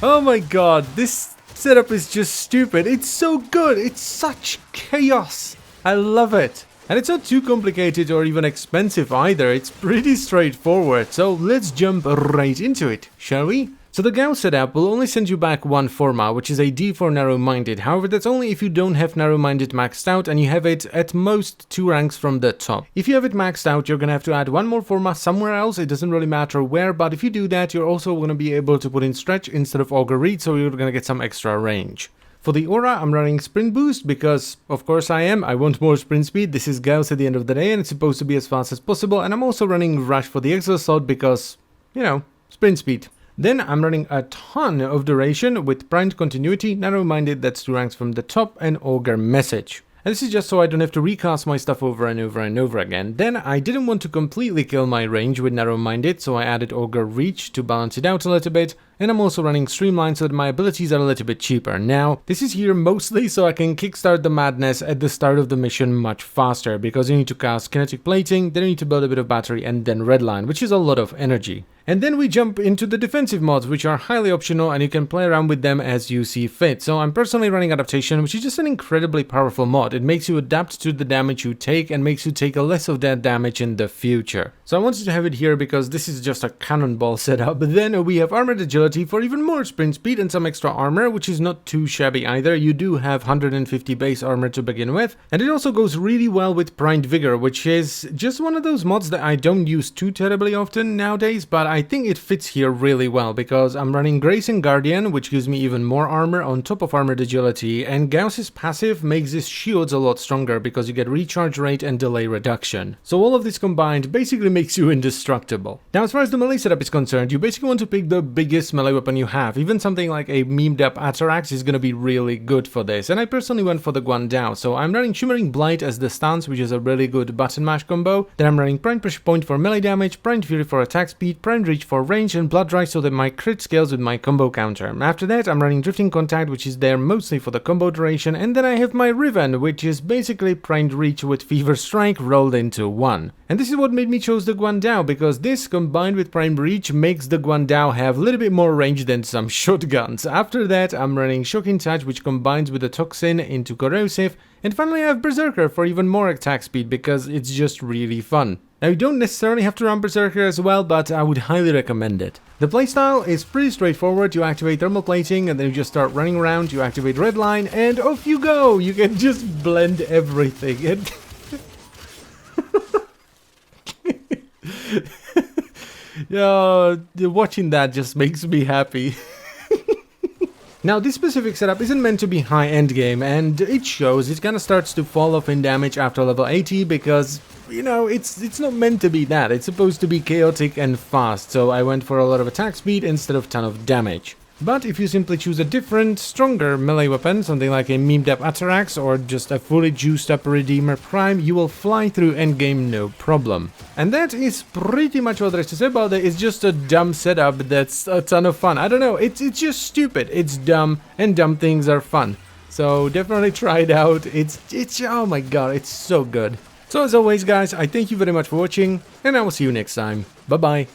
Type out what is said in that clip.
Oh my god, this setup is just stupid. It's so good. It's such chaos. I love it. And it's not too complicated or even expensive either. It's pretty straightforward. So let's jump right into it, shall we? So the Gauss setup will only send you back one Forma, which is a D for narrow-minded. However, that's only if you don't have narrow-minded maxed out and you have it at most 2 ranks from the top. If you have it maxed out, you're gonna have to add one more Forma somewhere else. It doesn't really matter where, but if you do that, you're also gonna be able to put in stretch instead of auger reach, so you're gonna get some extra range. For the aura, I'm running sprint boost because, of course I am. I want more sprint speed. This is Gauss at the end of the day and it's supposed to be as fast as possible. And I'm also running rush for the exo slot because, you know, sprint speed. Then I'm running a ton of duration with primed continuity, narrow-minded, that's 2 ranks from the top, and auger message. And this is just so I don't have to recast my stuff over and over and over again. Then I didn't want to completely kill my range with narrow-minded, so I added auger reach to balance it out a little bit. And I'm also running streamline so that my abilities are a little bit cheaper. Now, this is here mostly so I can kickstart the madness at the start of the mission much faster, because you need to cast kinetic plating, then you need to build a bit of battery, and then redline, which is a lot of energy. And then we jump into the defensive mods, which are highly optional and you can play around with them as you see fit. So I'm personally running Adaptation, which is just an incredibly powerful mod. It makes you adapt to the damage you take and makes you take a less of that damage in the future. So I wanted to have it here because this is just a cannonball setup. But then we have Armored Agility for even more sprint speed and some extra armor, which is not too shabby either. You do have 150 base armor to begin with. And it also goes really well with Primed Vigor, which is just one of those mods that I don't use too terribly often nowadays, but I think it fits here really well because I'm running Grace and Guardian, which gives me even more armor on top of Armored Agility, and Gauss's passive makes his shields a lot stronger because you get recharge rate and delay reduction. So all of this combined basically makes you indestructible. Now as far as the melee setup is concerned, you basically want to pick the biggest melee weapon you have. Even something like a memed up Atarax is gonna be really good for this, and I personally went for the Guandao, so I'm running Shimmering Blight as the stance, which is a really good button mash combo. Then I'm running Prime Pressure Point for melee damage, Prime Fury for attack speed, Prime Reach for range, and Blood Drive so that my crit scales with my combo counter. After that I'm running Drifting Contact, which is there mostly for the combo duration, and then I have my Riven, which is basically Primed Reach with Fever Strike rolled into one. And this is what made me choose the Guandao, because this combined with Primed Reach makes the Guandao have a little bit more range than some shotguns. After that I'm running Shocking Touch, which combines with the Toxin into Corrosive, and finally I have Berserker for even more attack speed because it's just really fun. Now you don't necessarily have to run Berserker as well, but I would highly recommend it. The playstyle is pretty straightforward. You activate thermal plating and then you just start running around, you activate redline, and off you go! You can just blend everything. And yo, watching that just makes me happy. Now this specific setup isn't meant to be high-end game, and it shows. It kind of starts to fall off in damage after level 80 because, you know, it's not meant to be that. It's supposed to be chaotic and fast, so I went for a lot of attack speed instead of ton of damage. But if you simply choose a different, stronger melee weapon, something like a memed up Atarax or just a fully juiced up Redeemer Prime, you will fly through endgame no problem. And that is pretty much what there is to say about it. It's just a dumb setup that's a ton of fun. I don't know, it's just stupid. It's dumb, and dumb things are fun. So definitely try it out. It's oh my god, it's so good. So as always guys, I thank you very much for watching, and I will see you next time. Bye bye.